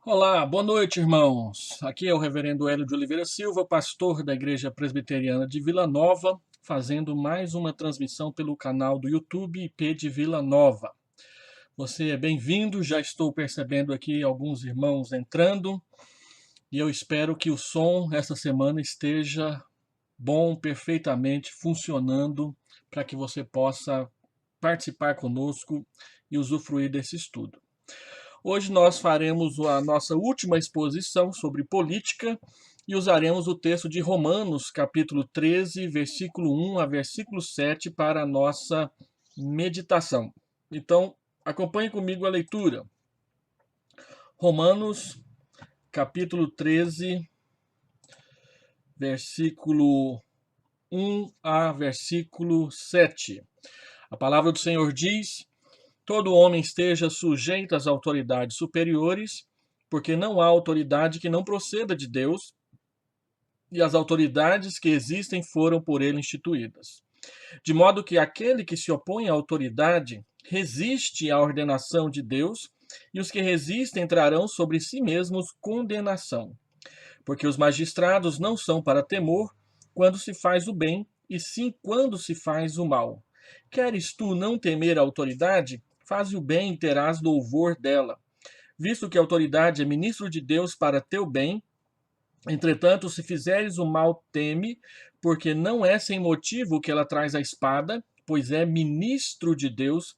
Olá, boa noite, irmãos. Aqui é o Reverendo Hélio de Oliveira Silva, pastor da Igreja Presbiteriana de Vila Nova, fazendo mais uma transmissão pelo canal do YouTube IP de Vila Nova. Você é bem-vindo, já estou percebendo aqui alguns irmãos entrando e eu espero que o som essa semana esteja bom, perfeitamente funcionando, para que você possa participar conosco e usufruir desse estudo. Hoje nós faremos a nossa última exposição sobre política e usaremos o texto de Romanos, capítulo 13, versículo 1 a versículo 7 para a nossa meditação. Então, acompanhe comigo a leitura. Romanos, capítulo 13, versículo 1 a versículo 7. A palavra do Senhor diz: todo homem esteja sujeito às autoridades superiores, porque não há autoridade que não proceda de Deus, e as autoridades que existem foram por ele instituídas. De modo que aquele que se opõe à autoridade resiste à ordenação de Deus, e os que resistem trarão sobre si mesmos condenação. Porque os magistrados não são para temor quando se faz o bem, e sim quando se faz o mal. Queres tu não temer a autoridade? Faze o bem e terás louvor dela. Visto que a autoridade é ministro de Deus para teu bem, entretanto, se fizeres o mal, teme, porque não é sem motivo que ela traz a espada, pois é ministro de Deus,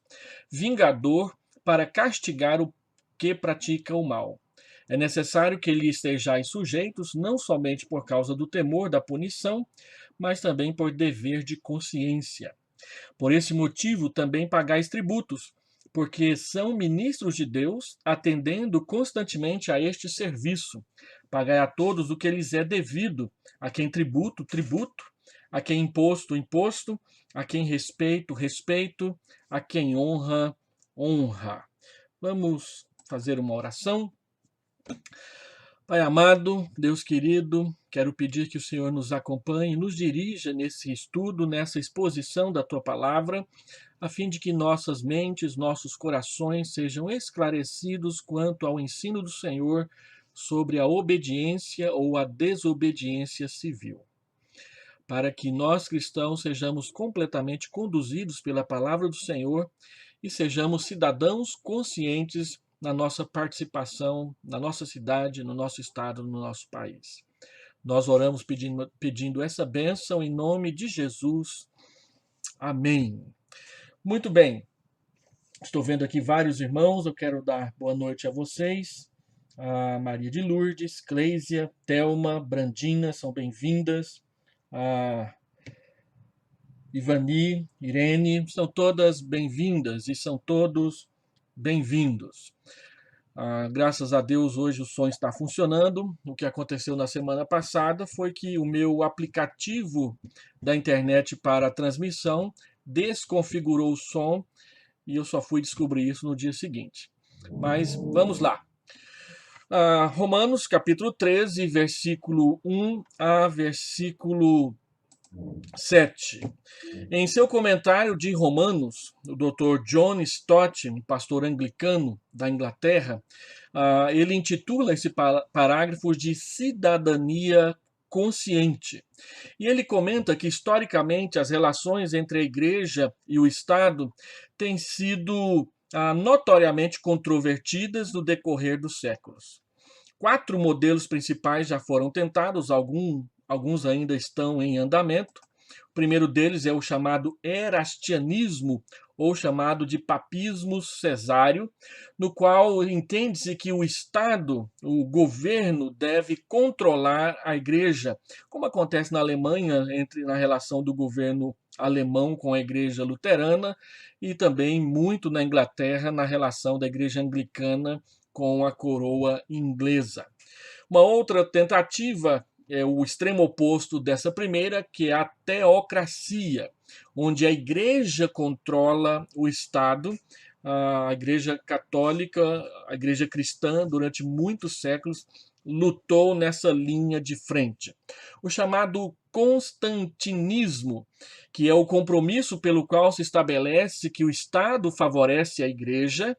vingador, para castigar o que pratica o mal. É necessário que lhe estejais sujeitos, não somente por causa do temor da punição, mas também por dever de consciência. Por esse motivo também pagais tributos, porque são ministros de Deus, atendendo constantemente a este serviço. Pagai a todos o que lhes é devido, a quem tributo, tributo, a quem imposto, imposto, a quem respeito, respeito, a quem honra, honra. Vamos fazer uma oração. Pai amado, Deus querido, quero pedir que o Senhor nos acompanhe, nos dirija nesse estudo, nessa exposição da tua palavra, a fim de que nossas mentes, nossos corações sejam esclarecidos quanto ao ensino do Senhor sobre a obediência ou a desobediência civil. Para que nós cristãos sejamos completamente conduzidos pela palavra do Senhor e sejamos cidadãos conscientes na nossa participação, na nossa cidade, no nosso estado, no nosso país. Nós oramos pedindo essa bênção em nome de Jesus. Amém. Muito bem, estou vendo aqui vários irmãos, eu quero dar boa noite a vocês. A Maria de Lourdes, Cleisia, Thelma, Brandina, são bem-vindas. A Ivani, Irene, são todas bem-vindas e são todos bem-vindos. Graças a Deus, hoje o som está funcionando. O que aconteceu na semana passada foi que o meu aplicativo da internet para a transmissão desconfigurou o som e eu só fui descobrir isso no dia seguinte. Mas vamos lá. Romanos, capítulo 13, versículo 1 a versículo 7. Em seu comentário de Romanos, o Dr. John Stott, um pastor anglicano da Inglaterra, ele intitula esse parágrafo de cidadania consciente. E ele comenta que, historicamente, as relações entre a igreja e o Estado têm sido notoriamente controvertidas no decorrer dos séculos. 4 modelos principais já foram tentados, alguns ainda estão em andamento. O primeiro deles é o chamado erastianismo, ou chamado de papismo cesáreo, no qual entende-se que o Estado, o governo, deve controlar a igreja, como acontece na Alemanha, na relação do governo alemão com a igreja luterana, e também muito na Inglaterra, na relação da igreja anglicana com a coroa inglesa. Uma outra tentativa é o extremo oposto dessa primeira, que é a teocracia, onde a igreja controla o Estado. A igreja católica, a igreja cristã, durante muitos séculos, lutou nessa linha de frente. O chamado constantinismo, que é o compromisso pelo qual se estabelece que o Estado favorece a igreja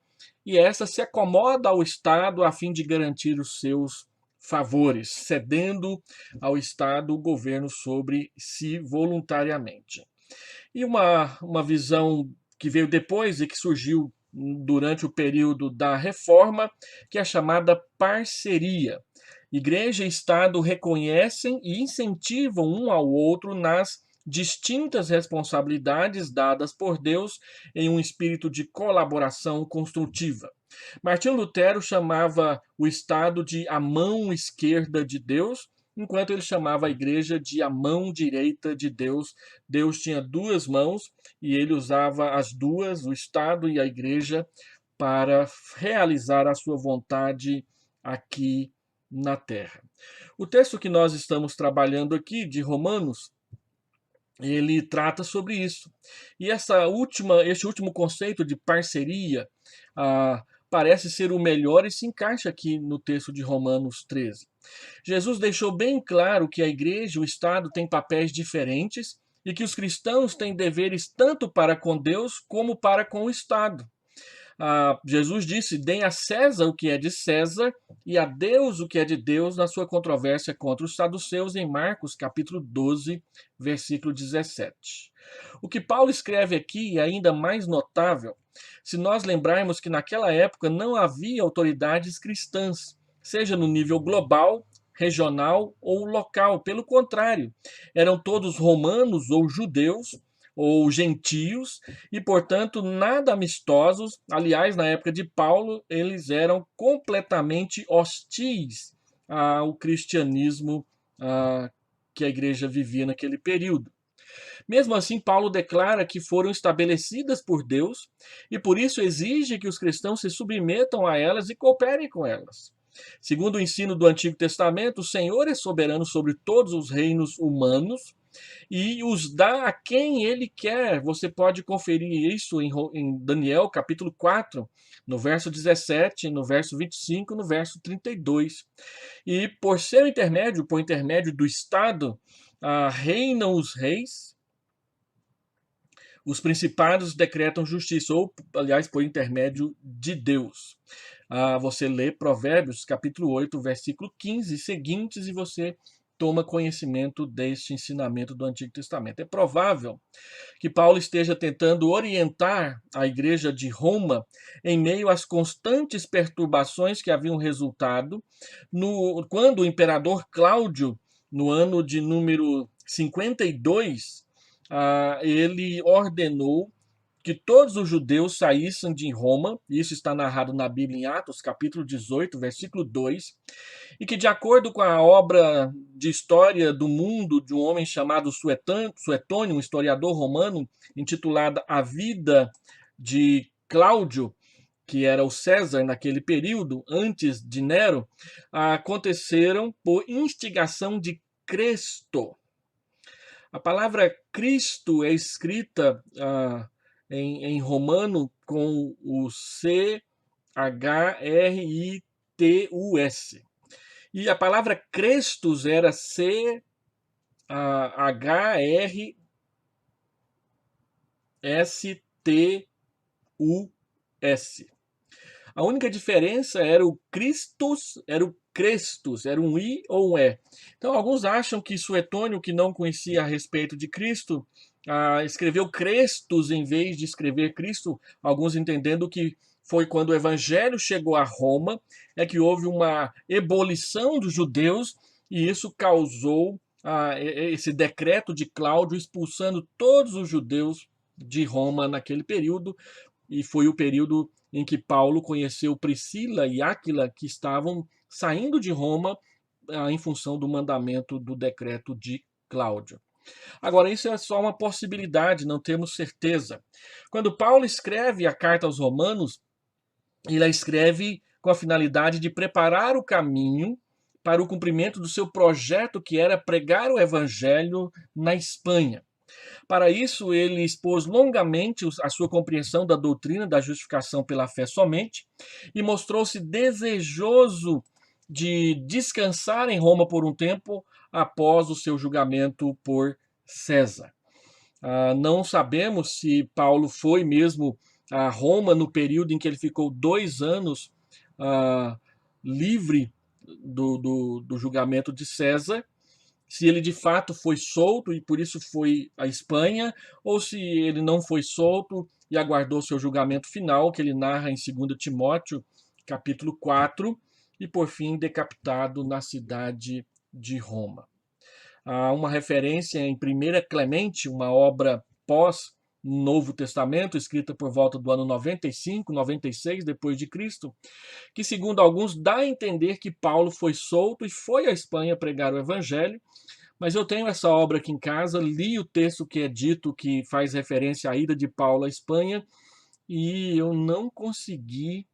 e essa se acomoda ao Estado a fim de garantir os seus favores, cedendo ao Estado o governo sobre si voluntariamente. E uma visão que veio depois e que surgiu durante o período da Reforma, que é a chamada parceria. Igreja e Estado reconhecem e incentivam um ao outro nas distintas responsabilidades dadas por Deus em um espírito de colaboração construtiva. Martinho Lutero chamava o Estado de a mão esquerda de Deus, enquanto ele chamava a igreja de a mão direita de Deus. Deus tinha duas mãos e ele usava as duas, o Estado e a igreja, para realizar a sua vontade aqui na terra. O texto que nós estamos trabalhando aqui, de Romanos, ele trata sobre isso. E este último conceito de parceria parece ser o melhor e se encaixa aqui no texto de Romanos 13. Jesus deixou bem claro que a igreja e o Estado têm papéis diferentes e que os cristãos têm deveres tanto para com Deus como para com o Estado. Jesus disse: deem a César o que é de César e a Deus o que é de Deus, na sua controvérsia contra os saduceus, em Marcos capítulo 12, versículo 17. O que Paulo escreve aqui é ainda mais notável se nós lembrarmos que naquela época não havia autoridades cristãs, seja no nível global, regional ou local. Pelo contrário, eram todos romanos ou judeus ou gentios, e, portanto, nada amistosos. Aliás, na época de Paulo, eles eram completamente hostis ao cristianismo que a igreja vivia naquele período. Mesmo assim, Paulo declara que foram estabelecidas por Deus e, por isso, exige que os cristãos se submetam a elas e cooperem com elas. Segundo o ensino do Antigo Testamento, o Senhor é soberano sobre todos os reinos humanos e os dá a quem ele quer. Você pode conferir isso em Daniel, capítulo 4, no verso 17, no verso 25, no verso 32. E por seu intermédio, por intermédio do Estado, reinam os reis, os principados decretam justiça, ou, aliás, por intermédio de Deus. Você lê Provérbios, capítulo 8, versículo 15 e seguintes, e você toma conhecimento deste ensinamento do Antigo Testamento. É provável que Paulo esteja tentando orientar a igreja de Roma em meio às constantes perturbações que haviam resultado quando o imperador Cláudio, no ano de número 52, ele ordenou que todos os judeus saíssem de Roma. Isso está narrado na Bíblia em Atos, capítulo 18, versículo 2, e que, de acordo com a obra de história do mundo de um homem chamado Suetônio, um historiador romano, intitulada A Vida de Cláudio, que era o César naquele período, antes de Nero, aconteceram por instigação de Cristo. A palavra Cristo é escrita em romano com o C-H-R-I-T-U-S. E a palavra Crestus era C-H-R-S-T-U-S. A única diferença era o Christus, era o Crestus, era um I ou um E. Então, alguns acham que Suetônio, que não conhecia a respeito de Cristo, escreveu Crestus em vez de escrever Cristo, alguns entendendo que foi quando o evangelho chegou a Roma, é que houve uma ebulição dos judeus, e isso causou esse decreto de Cláudio expulsando todos os judeus de Roma naquele período, e foi o período em que Paulo conheceu Priscila e Áquila, que estavam saindo de Roma em função do mandamento do decreto de Cláudio. Agora, isso é só uma possibilidade, não temos certeza. Quando Paulo escreve a carta aos Romanos, ele a escreve com a finalidade de preparar o caminho para o cumprimento do seu projeto, que era pregar o evangelho na Espanha. Para isso, ele expôs longamente a sua compreensão da doutrina da justificação pela fé somente e mostrou-se desejoso de descansar em Roma por um tempo após o seu julgamento por César. Não sabemos se Paulo foi mesmo a Roma no período em que ele ficou 2 anos livre do julgamento de César, se ele de fato foi solto e por isso foi à Espanha, ou se ele não foi solto e aguardou seu julgamento final, que ele narra em 2 Timóteo, capítulo 4, e por fim decapitado na cidade de Roma. Há uma referência em 1 Clemente, uma obra pós Novo Testamento, escrita por volta do ano 95, 96 depois de Cristo, que segundo alguns dá a entender que Paulo foi solto e foi à Espanha pregar o evangelho, mas eu tenho essa obra aqui em casa, li o texto que é dito que faz referência à ida de Paulo à Espanha e eu não consegui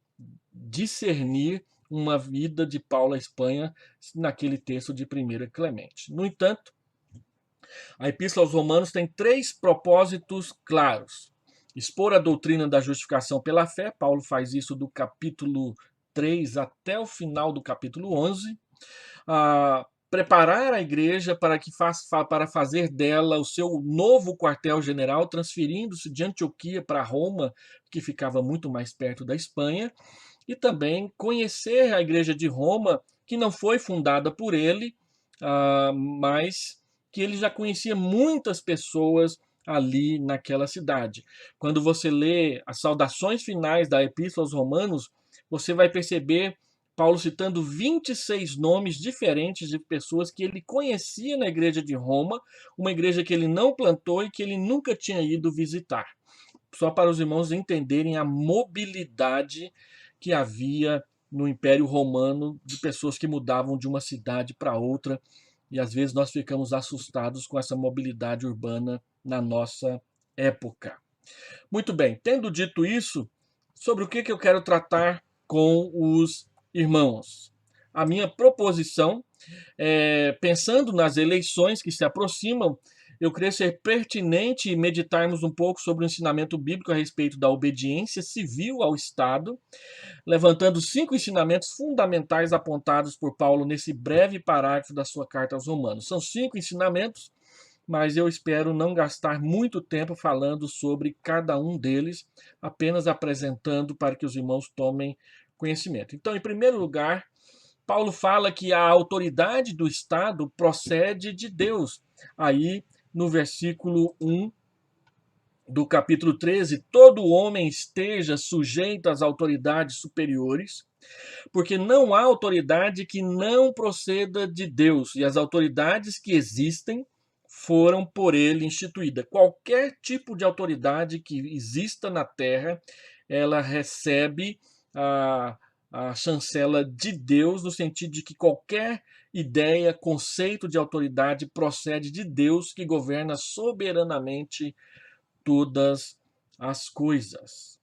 discernir uma vida de Paulo à Espanha naquele texto de 1 Clemente. No entanto, a Epístola aos Romanos tem 3 propósitos claros. Expor a doutrina da justificação pela fé, Paulo faz isso do capítulo 3 até o final do capítulo 11. Preparar a igreja para fazer dela o seu novo quartel-general, transferindo-se de Antioquia para Roma, que ficava muito mais perto da Espanha, e também conhecer a igreja de Roma, que não foi fundada por ele, mas que ele já conhecia muitas pessoas ali naquela cidade. Quando você lê as saudações finais da Epístola aos Romanos, você vai perceber Paulo citando 26 nomes diferentes de pessoas que ele conhecia na igreja de Roma, uma igreja que ele não plantou e que ele nunca tinha ido visitar. Só para os irmãos entenderem a mobilidade que havia no Império Romano de pessoas que mudavam de uma cidade para outra, e às vezes nós ficamos assustados com essa mobilidade urbana na nossa época. Muito bem, tendo dito isso, sobre o que eu quero tratar com os irmãos? A minha proposição, pensando nas eleições que se aproximam, eu creio ser pertinente meditarmos um pouco sobre o ensinamento bíblico a respeito da obediência civil ao Estado, levantando 5 ensinamentos fundamentais apontados por Paulo nesse breve parágrafo da sua carta aos Romanos. São 5 ensinamentos, mas eu espero não gastar muito tempo falando sobre cada um deles, apenas apresentando para que os irmãos tomem conhecimento. Então, em primeiro lugar, Paulo fala que a autoridade do Estado procede de Deus. Aí, no versículo 1 do capítulo 13, todo homem esteja sujeito às autoridades superiores, porque não há autoridade que não proceda de Deus, e as autoridades que existem foram por ele instituídas. Qualquer tipo de autoridade que exista na terra, ela recebe a chancela de Deus, no sentido de que qualquer ideia, conceito de autoridade procede de Deus, que governa soberanamente todas as coisas.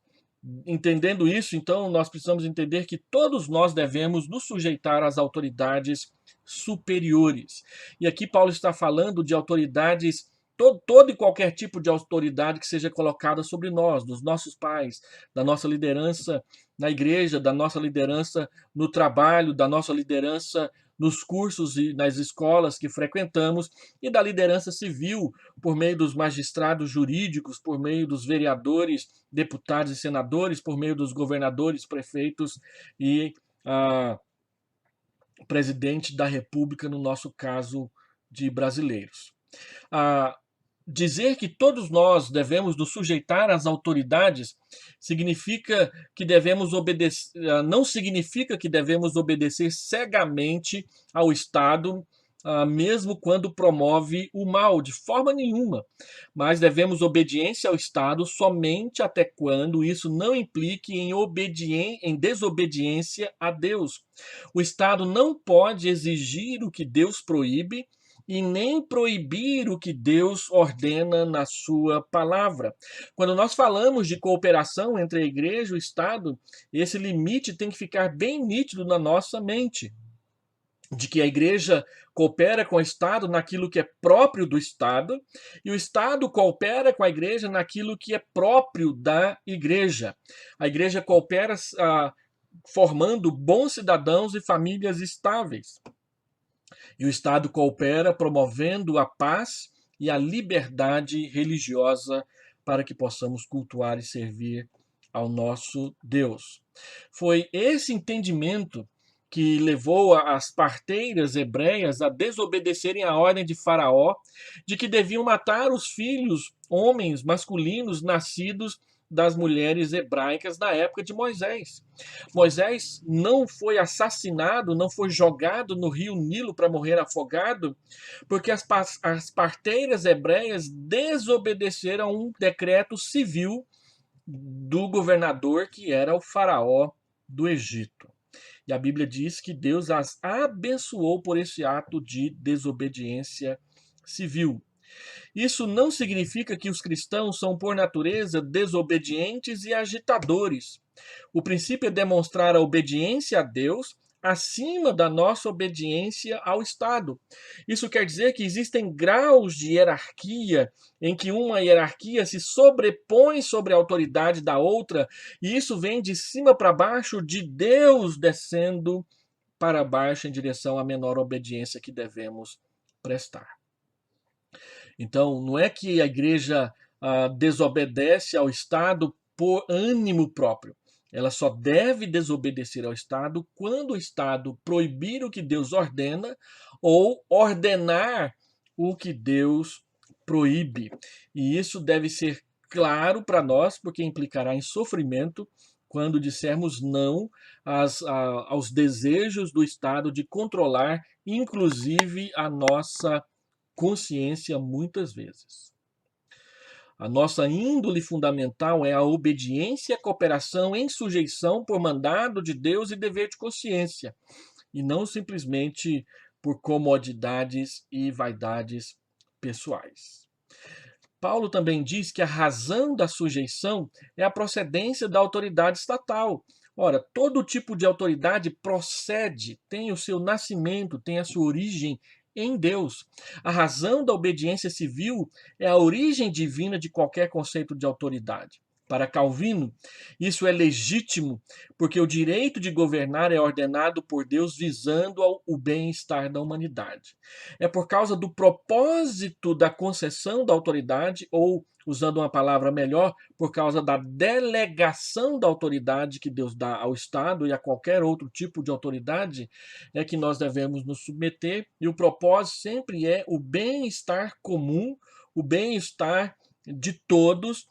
Entendendo isso, então, nós precisamos entender que todos nós devemos nos sujeitar às autoridades superiores. E aqui Paulo está falando de autoridades, todo e qualquer tipo de autoridade que seja colocada sobre nós, dos nossos pais, da nossa liderança na igreja, da nossa liderança no trabalho, da nossa liderança nos cursos e nas escolas que frequentamos, e da liderança civil, por meio dos magistrados jurídicos, por meio dos vereadores, deputados e senadores, por meio dos governadores, prefeitos e presidente da República, no nosso caso de brasileiros. Dizer que todos nós devemos nos sujeitar às autoridades significa que devemos obedecer, não significa que devemos obedecer cegamente ao Estado, mesmo quando promove o mal, de forma nenhuma. Mas devemos obediência ao Estado somente até quando isso não implique em desobediência a Deus. O Estado não pode exigir o que Deus proíbe, e nem proibir o que Deus ordena na sua palavra. Quando nós falamos de cooperação entre a igreja e o Estado, esse limite tem que ficar bem nítido na nossa mente, de que a igreja coopera com o Estado naquilo que é próprio do Estado, e o Estado coopera com a igreja naquilo que é próprio da igreja. A igreja coopera formando bons cidadãos e famílias estáveis. E o Estado coopera promovendo a paz e a liberdade religiosa para que possamos cultuar e servir ao nosso Deus. Foi esse entendimento que levou as parteiras hebreias a desobedecerem a ordem de Faraó de que deviam matar os filhos, homens masculinos nascidos das mulheres hebraicas da época de Moisés. Moisés não foi assassinado, não foi jogado no rio Nilo para morrer afogado, porque as parteiras hebreias desobedeceram a um decreto civil do governador que era o faraó do Egito. E a Bíblia diz que Deus as abençoou por esse ato de desobediência civil. Isso não significa que os cristãos são, por natureza, desobedientes e agitadores. O princípio é demonstrar a obediência a Deus acima da nossa obediência ao Estado. Isso quer dizer que existem graus de hierarquia em que uma hierarquia se sobrepõe sobre a autoridade da outra, e isso vem de cima para baixo, de Deus descendo para baixo em direção à menor obediência que devemos prestar. Então, não é que a igreja desobedece ao Estado por ânimo próprio. Ela só deve desobedecer ao Estado quando o Estado proibir o que Deus ordena ou ordenar o que Deus proíbe. E isso deve ser claro para nós, porque implicará em sofrimento quando dissermos não aos desejos do Estado de controlar, inclusive, a nossa consciência muitas vezes. A nossa índole fundamental é a obediência e a cooperação em sujeição por mandado de Deus e dever de consciência, e não simplesmente por comodidades e vaidades pessoais. Paulo também diz que a razão da sujeição é a procedência da autoridade estatal. Ora, todo tipo de autoridade procede, tem o seu nascimento, tem a sua origem em Deus. A razão da obediência civil é a origem divina de qualquer conceito de autoridade. Para Calvino, isso é legítimo porque o direito de governar é ordenado por Deus visando o bem-estar da humanidade. É por causa do propósito da concessão da autoridade, ou, usando uma palavra melhor, por causa da delegação da autoridade que Deus dá ao Estado e a qualquer outro tipo de autoridade, é que nós devemos nos submeter, e o propósito sempre é o bem-estar comum, o bem-estar de todos,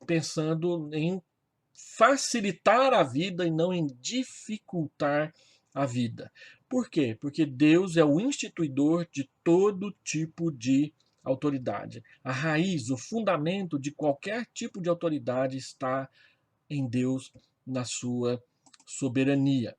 pensando em facilitar a vida e não em dificultar a vida. Por quê? Porque Deus é o instituidor de todo tipo de autoridade. A raiz, o fundamento de qualquer tipo de autoridade está em Deus, na sua soberania.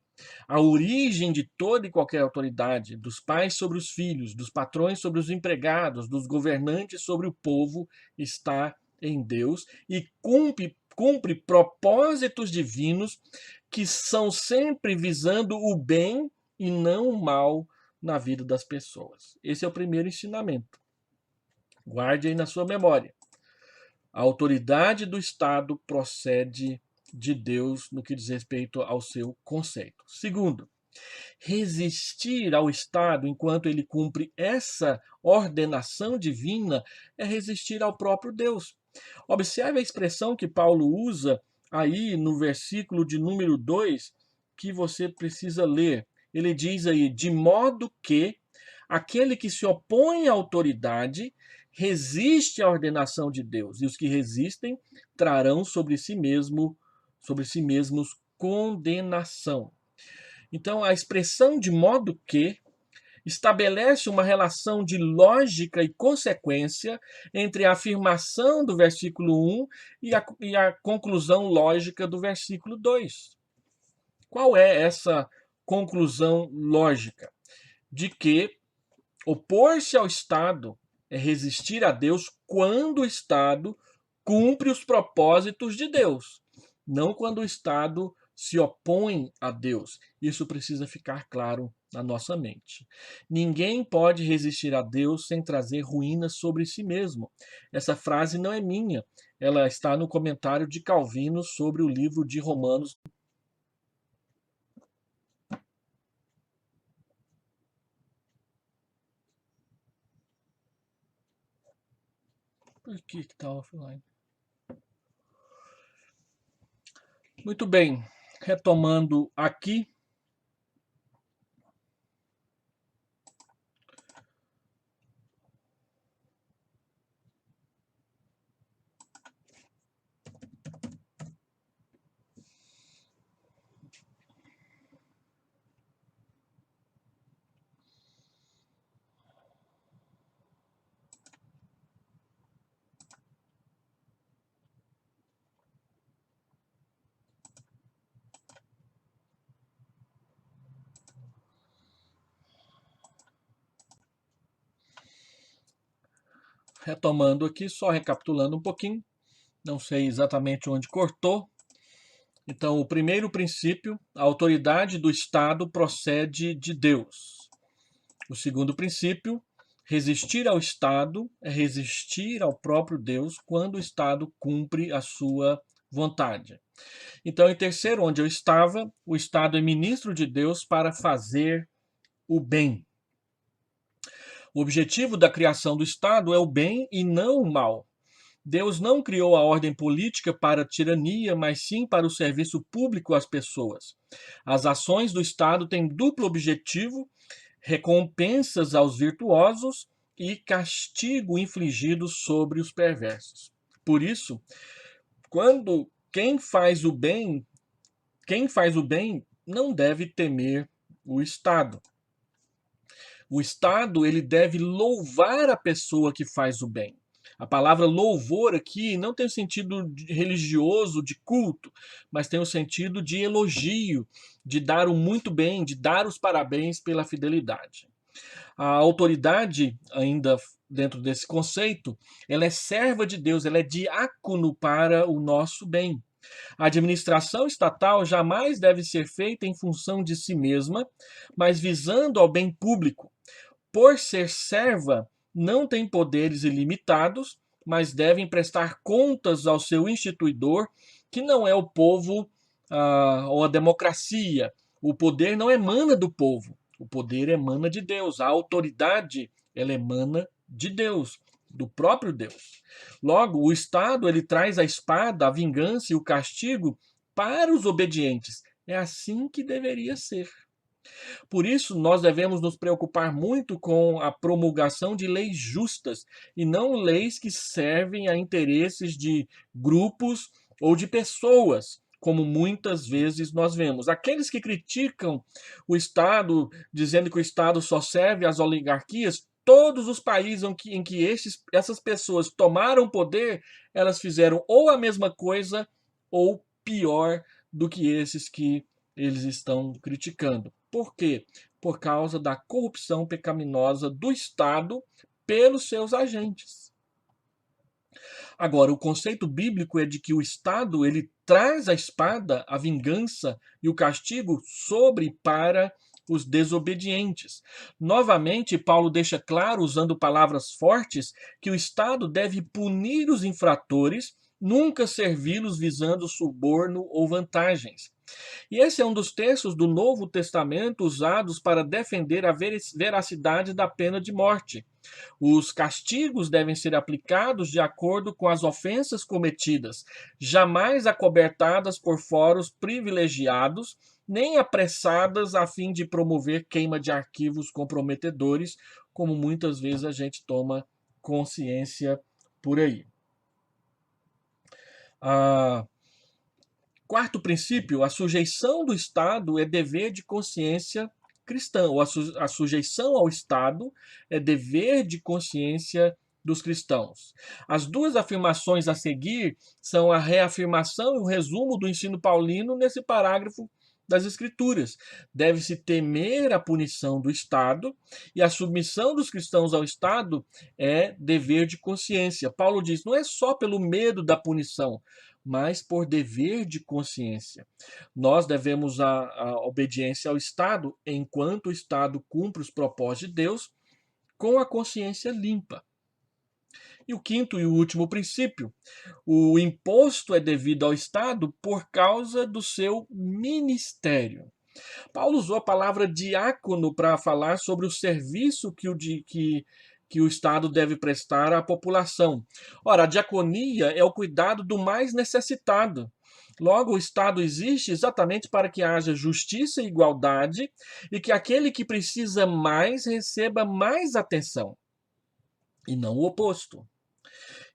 A origem de toda e qualquer autoridade, dos pais sobre os filhos, dos patrões sobre os empregados, dos governantes sobre o povo, está em Deus e cumpre propósitos divinos que são sempre visando o bem e não o mal na vida das pessoas. Esse é o primeiro ensinamento. Guarde aí na sua memória. A autoridade do Estado procede de Deus no que diz respeito ao seu conceito. Segundo, resistir ao Estado enquanto ele cumpre essa ordenação divina é resistir ao próprio Deus. Observe a expressão que Paulo usa aí no versículo de número 2, que você precisa ler. Ele diz aí: de modo que aquele que se opõe à autoridade resiste à ordenação de Deus, e os que resistem trarão sobre si mesmos condenação. Então, a expressão de modo que estabelece uma relação de lógica e consequência entre a afirmação do versículo 1 e a conclusão lógica do versículo 2. Qual é essa conclusão lógica? De que opor-se ao Estado é resistir a Deus quando o Estado cumpre os propósitos de Deus, não quando o Estado se opõe a Deus. Isso precisa ficar claro na nossa mente. Ninguém pode resistir a Deus sem trazer ruínas sobre si mesmo. Essa frase não é minha, ela está no comentário de Calvino sobre o livro de Romanos. Por que está offline? Muito bem, retomando aqui, só recapitulando um pouquinho, não sei exatamente onde cortou. Então, o primeiro princípio, a autoridade do Estado procede de Deus. O segundo princípio, resistir ao Estado é resistir ao próprio Deus quando o Estado cumpre a sua vontade. Então, em terceiro, onde eu estava, o Estado é ministro de Deus para fazer o bem. O objetivo da criação do Estado é o bem e não o mal. Deus não criou a ordem política para a tirania, mas sim para o serviço público às pessoas. As ações do Estado têm duplo objetivo: recompensas aos virtuosos e castigo infligido sobre os perversos. Por isso, quando quem faz o bem não deve temer o Estado. O Estado, ele deve louvar a pessoa que faz o bem. A palavra louvor aqui não tem o sentido religioso, de culto, mas tem o sentido de elogio, de dar o muito bem, de dar os parabéns pela fidelidade. A autoridade, ainda dentro desse conceito, ela é serva de Deus, ela é diácono para o nosso bem. A administração estatal jamais deve ser feita em função de si mesma, mas visando ao bem público. Por ser serva, não tem poderes ilimitados, mas devem prestar contas ao seu instituidor, que não é o povo ou a democracia. O poder não emana do povo, o poder emana de Deus. A autoridade, ela emana de Deus, do próprio Deus. Logo, o Estado, ele traz a espada, a vingança e o castigo para os obedientes. É assim que deveria ser. Por isso, nós devemos nos preocupar muito com a promulgação de leis justas e não leis que servem a interesses de grupos ou de pessoas, como muitas vezes nós vemos. Aqueles que criticam o Estado, dizendo que o Estado só serve às oligarquias, todos os países em que essas pessoas tomaram poder, elas fizeram ou a mesma coisa ou pior do que esses que eles estão criticando. Por quê? Por causa da corrupção pecaminosa do Estado pelos seus agentes. Agora, o conceito bíblico é de que o Estado, ele traz a espada, a vingança e o castigo sobre para os desobedientes. Novamente, Paulo deixa claro, usando palavras fortes, que o Estado deve punir os infratores, nunca servi-los visando suborno ou vantagens. E esse é um dos textos do Novo Testamento usados para defender a veracidade da pena de morte. Os castigos devem ser aplicados de acordo com as ofensas cometidas, jamais acobertadas por foros privilegiados, nem apressadas a fim de promover queima de arquivos comprometedores, como muitas vezes a gente toma consciência por aí. Quarto princípio, a sujeição do Estado é dever de consciência cristã, ou a sujeição ao Estado é dever de consciência dos cristãos. As duas afirmações a seguir são a reafirmação e o resumo do ensino paulino nesse parágrafo das Escrituras. Deve-se temer a punição do Estado e a submissão dos cristãos ao Estado é dever de consciência. Paulo diz, não é só pelo medo da punição, mas por dever de consciência. Nós devemos a obediência ao Estado enquanto o Estado cumpre os propósitos de Deus com a consciência limpa. E o quinto e o último princípio, o imposto é devido ao Estado por causa do seu ministério. Paulo usou a palavra diácono para falar sobre o serviço que o Estado deve prestar à população. Ora, a diaconia é o cuidado do mais necessitado. Logo, o Estado existe exatamente para que haja justiça e igualdade e que aquele que precisa mais receba mais atenção, e não o oposto.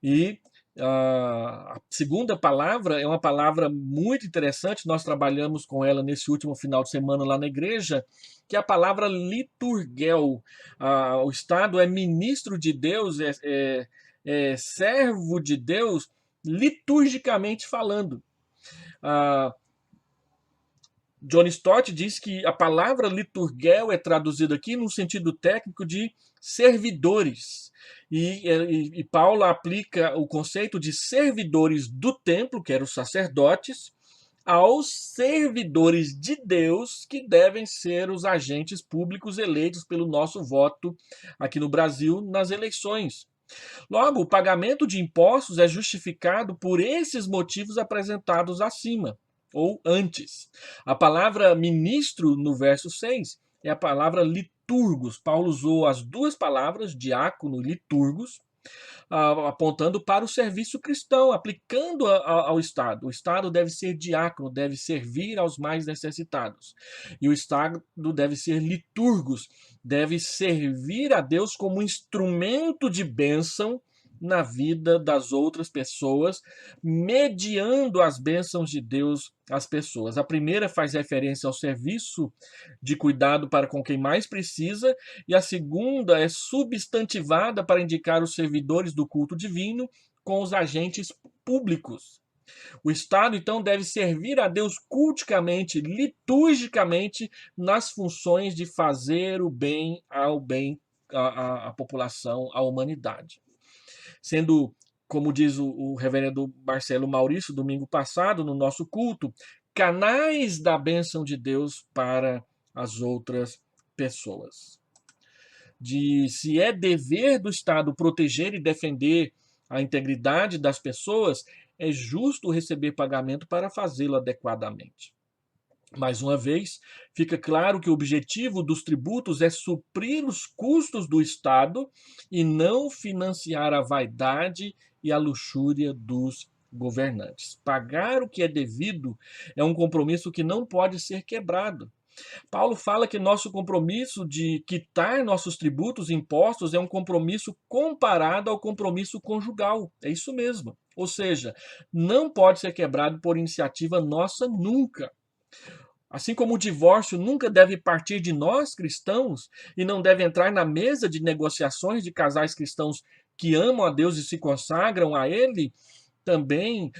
E a segunda palavra é uma palavra muito interessante, nós trabalhamos com ela nesse último final de semana lá na igreja, que é a palavra liturgel. O Estado é ministro de Deus, é servo de Deus, liturgicamente falando. Ah, John Stott diz que a palavra liturgel é traduzida aqui no sentido técnico de servidores. E Paulo aplica o conceito de servidores do templo, que eram os sacerdotes, aos servidores de Deus, que devem ser os agentes públicos eleitos pelo nosso voto aqui no Brasil nas eleições. Logo, o pagamento de impostos é justificado por esses motivos apresentados acima, ou antes. A palavra ministro, no verso 6, é a palavra liturgos. Paulo usou as duas palavras, diácono e liturgos, apontando para o serviço cristão, aplicando ao Estado. O Estado deve ser diácono, deve servir aos mais necessitados. E o Estado deve ser liturgos, deve servir a Deus como instrumento de bênção na vida das outras pessoas, mediando as bênçãos de Deus às pessoas. A primeira faz referência ao serviço de cuidado para com quem mais precisa, e a segunda é substantivada para indicar os servidores do culto divino com os agentes públicos. O Estado, então, deve servir a Deus culticamente, liturgicamente, nas funções de fazer o bem à população, à humanidade. Sendo, como diz o reverendo Marcelo Maurício, domingo passado, no nosso culto, canais da bênção de Deus para as outras pessoas. Se é dever do Estado proteger e defender a integridade das pessoas, é justo receber pagamento para fazê-lo adequadamente. Mais uma vez, fica claro que o objetivo dos tributos é suprir os custos do Estado e não financiar a vaidade e a luxúria dos governantes. Pagar o que é devido é um compromisso que não pode ser quebrado. Paulo fala que nosso compromisso de quitar nossos tributos e impostos é um compromisso comparado ao compromisso conjugal. É isso mesmo. Ou seja, não pode ser quebrado por iniciativa nossa nunca. Assim como o divórcio nunca deve partir de nós cristãos e não deve entrar na mesa de negociações de casais cristãos que amam a Deus e se consagram a Ele, também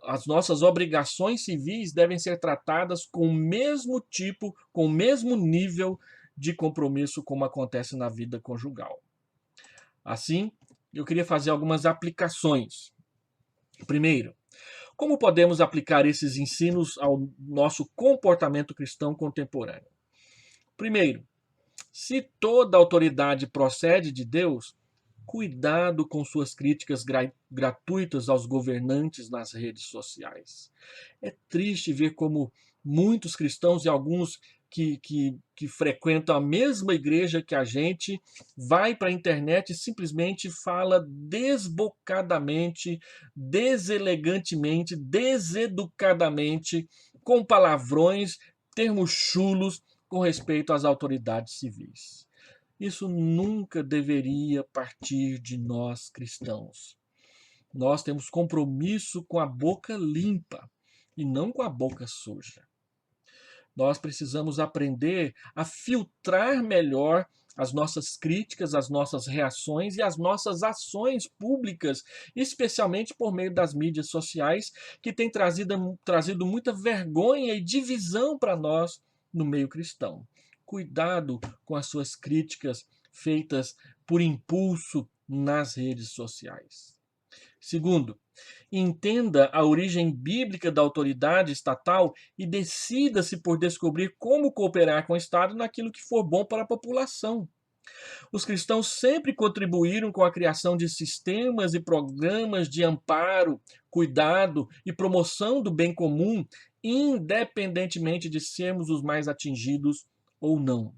as nossas obrigações civis devem ser tratadas com o mesmo tipo, com o mesmo nível de compromisso como acontece na vida conjugal. Assim, eu queria fazer algumas aplicações. Primeiro, como podemos aplicar esses ensinos ao nosso comportamento cristão contemporâneo? Primeiro, se toda autoridade procede de Deus, cuidado com suas críticas gratuitas aos governantes nas redes sociais. É triste ver como muitos cristãos e alguns que frequentam a mesma igreja que a gente vai para a internet e simplesmente fala desbocadamente, deselegantemente, deseducadamente, com palavrões, termos chulos com respeito às autoridades civis. Isso nunca deveria partir de nós cristãos. Nós temos compromisso com a boca limpa e não com a boca suja. Nós precisamos aprender a filtrar melhor as nossas críticas, as nossas reações e as nossas ações públicas, especialmente por meio das mídias sociais, que têm trazido muita vergonha e divisão para nós no meio cristão. Cuidado com as suas críticas feitas por impulso nas redes sociais. Segundo, entenda a origem bíblica da autoridade estatal e decida-se por descobrir como cooperar com o Estado naquilo que for bom para a população. Os cristãos sempre contribuíram com a criação de sistemas e programas de amparo, cuidado e promoção do bem comum, independentemente de sermos os mais atingidos ou não.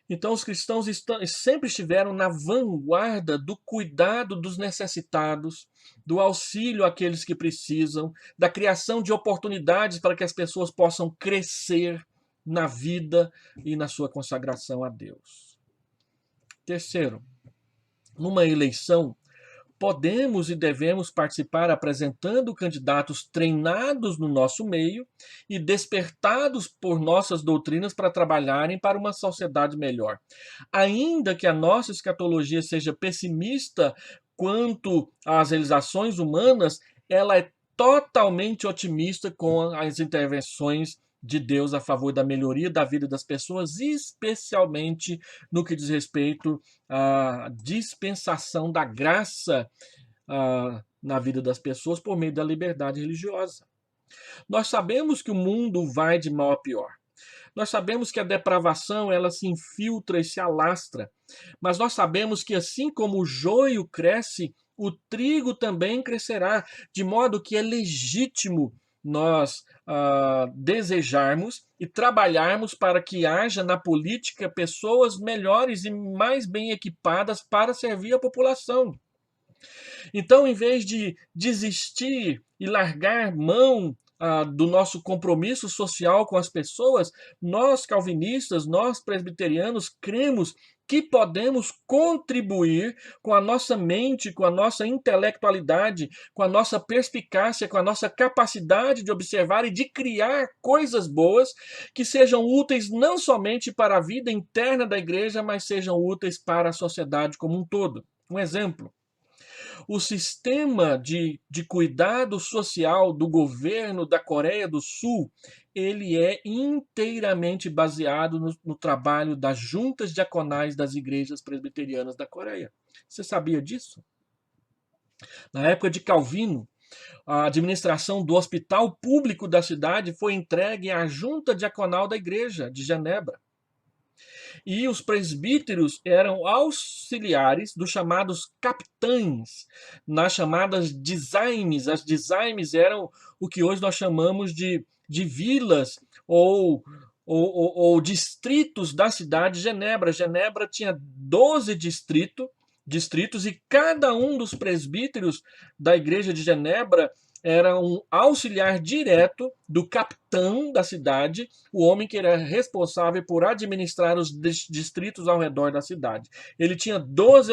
Então, os cristãos sempre estiveram na vanguarda do cuidado dos necessitados, do auxílio àqueles que precisam, da criação de oportunidades para que as pessoas possam crescer na vida e na sua consagração a Deus. Terceiro, numa eleição, podemos e devemos participar apresentando candidatos treinados no nosso meio e despertados por nossas doutrinas para trabalharem para uma sociedade melhor. Ainda que a nossa escatologia seja pessimista quanto às realizações humanas, ela é totalmente otimista com as intervenções de Deus a favor da melhoria da vida das pessoas, especialmente no que diz respeito à dispensação da graça na vida das pessoas por meio da liberdade religiosa. Nós sabemos que o mundo vai de mal a pior. Nós sabemos que a depravação ela se infiltra e se alastra, mas nós sabemos que assim como o joio cresce, o trigo também crescerá, de modo que é legítimo nós desejarmos e trabalharmos para que haja na política pessoas melhores e mais bem equipadas para servir a população. Então, em vez de desistir e largar mão do nosso compromisso social com as pessoas, nós calvinistas, nós presbiterianos, cremos que podemos contribuir com a nossa mente, com a nossa intelectualidade, com a nossa perspicácia, com a nossa capacidade de observar e de criar coisas boas que sejam úteis não somente para a vida interna da igreja, mas sejam úteis para a sociedade como um todo. Um exemplo. O sistema de cuidado social do governo da Coreia do Sul, ele é inteiramente baseado no trabalho das juntas diaconais das igrejas presbiterianas da Coreia. Você sabia disso? Na época de Calvino, a administração do hospital público da cidade foi entregue à junta diaconal da igreja de Genebra. E os presbíteros eram auxiliares dos chamados capitães, nas chamadas dizaimes. As dizaimes eram o que hoje nós chamamos de vilas ou distritos da cidade de Genebra. Genebra tinha 12 distritos e cada um dos presbíteros da igreja de Genebra era um auxiliar direto do capitão da cidade, o homem que era responsável por administrar os distritos ao redor da cidade. Ele tinha 12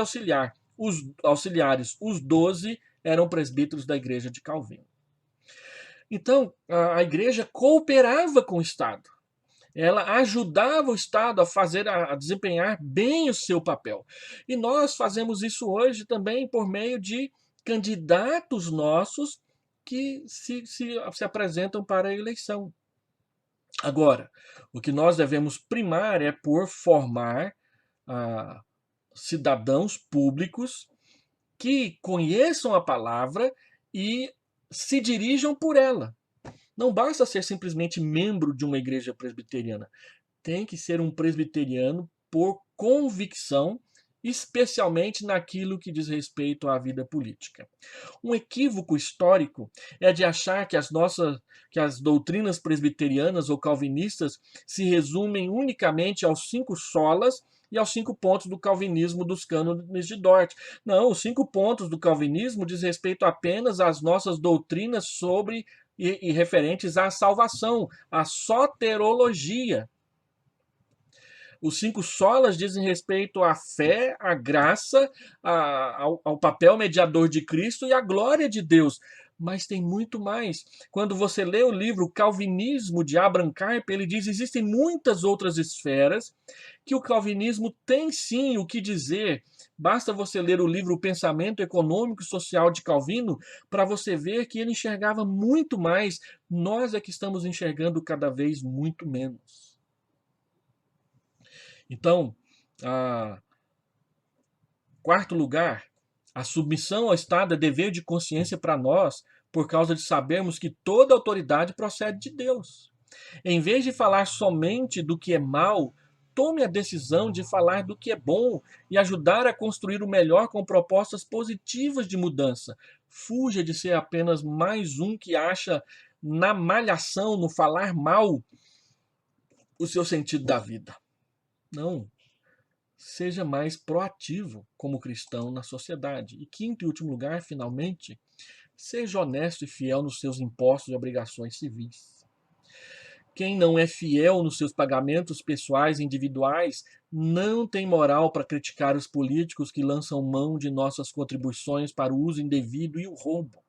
auxiliares, os 12 eram presbíteros da igreja de Calvino. Então, a igreja cooperava com o Estado. Ela ajudava o Estado a desempenhar bem o seu papel. E nós fazemos isso hoje também por meio de candidatos nossos que se apresentam para a eleição. Agora, o que nós devemos primar é por formar cidadãos públicos que conheçam a palavra e se dirijam por ela. Não basta ser simplesmente membro de uma igreja presbiteriana. Tem que ser um presbiteriano por convicção, especialmente naquilo que diz respeito à vida política. Um equívoco histórico é de achar que as doutrinas presbiterianas ou calvinistas se resumem unicamente aos 5 solas e aos 5 pontos do calvinismo dos cânones de Dort. Não, os 5 pontos do calvinismo diz respeito apenas às nossas doutrinas sobre e referentes à salvação, à soterologia. Os 5 solas dizem respeito à fé, à graça, ao papel mediador de Cristo e à glória de Deus. Mas tem muito mais. Quando você lê o livro Calvinismo de Abraham Kuyper, ele diz que existem muitas outras esferas que o calvinismo tem sim o que dizer. Basta você ler o livro O Pensamento Econômico e Social de Calvino para você ver que ele enxergava muito mais. Nós é que estamos enxergando cada vez muito menos. Então, quarto lugar, a submissão ao Estado é dever de consciência para nós, por causa de sabermos que toda autoridade procede de Deus. Em vez de falar somente do que é mal, tome a decisão de falar do que é bom e ajudar a construir o melhor com propostas positivas de mudança. Fuja de ser apenas mais um que acha na malhação, no falar mal, o seu sentido da vida. Não. seja mais proativo como cristão na sociedade. E quinto e último lugar, finalmente, seja honesto e fiel nos seus impostos e obrigações civis. Quem não é fiel nos seus pagamentos pessoais e individuais não tem moral para criticar os políticos que lançam mão de nossas contribuições para o uso indevido e o roubo.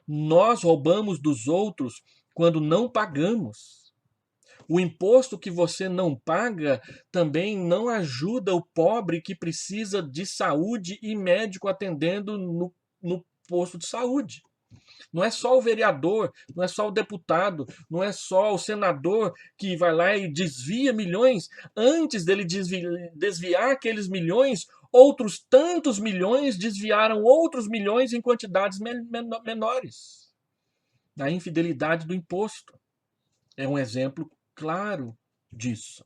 Nós roubamos dos outros quando não pagamos. O imposto que você não paga também não ajuda o pobre que precisa de saúde e médico atendendo no posto de saúde. Não é só o vereador, não é só o deputado, não é só o senador que vai lá e desvia milhões. Antes dele desviar aqueles milhões, outros tantos milhões desviaram outros milhões em quantidades menores. A infidelidade do imposto é um exemplo claro disso.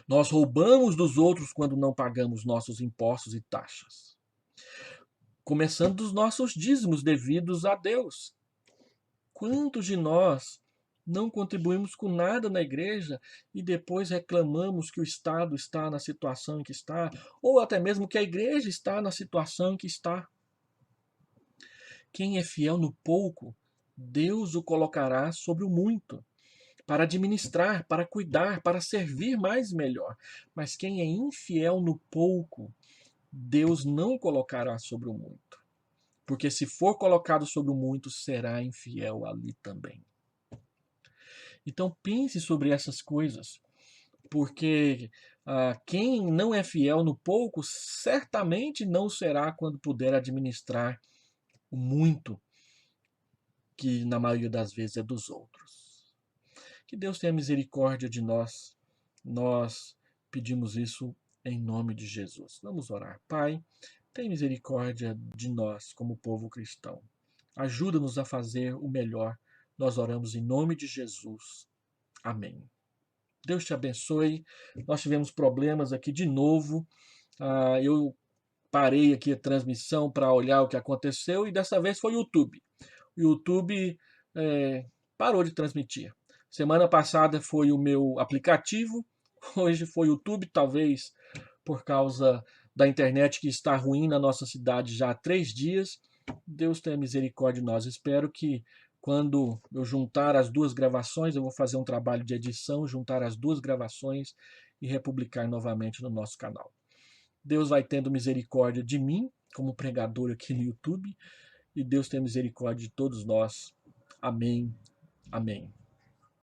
Nós roubamos dos outros quando não pagamos nossos impostos e taxas. Começando dos nossos dízimos devidos a Deus. Quantos de nós não contribuímos com nada na igreja e depois reclamamos que o Estado está na situação em que está, ou até mesmo que a igreja está na situação em que está? Quem é fiel no pouco, Deus o colocará sobre o muito, para administrar, para cuidar, para servir mais e melhor. Mas quem é infiel no pouco, Deus não o colocará sobre o muito. Porque se for colocado sobre o muito, será infiel ali também. Então pense sobre essas coisas, porque quem não é fiel no pouco, certamente não será quando puder administrar o muito, que na maioria das vezes é dos outros. Que Deus tenha misericórdia de nós. Nós pedimos isso em nome de Jesus. Vamos orar. Pai, tem misericórdia de nós como povo cristão. Ajuda-nos a fazer o melhor. Nós oramos em nome de Jesus. Amém. Deus te abençoe. Nós tivemos problemas aqui de novo. Eu parei aqui a transmissão para olhar o que aconteceu e dessa vez foi o YouTube. O YouTube parou de transmitir. Semana passada foi o meu aplicativo, hoje foi o YouTube, talvez por causa da internet que está ruim na nossa cidade já há 3 dias. Deus tenha misericórdia de nós. Espero que quando eu juntar as duas gravações, eu vou fazer um trabalho de edição, juntar as duas gravações e republicar novamente no nosso canal. Deus vai tendo misericórdia de mim, como pregador aqui no YouTube, e Deus tenha misericórdia de todos nós. Amém. Amém.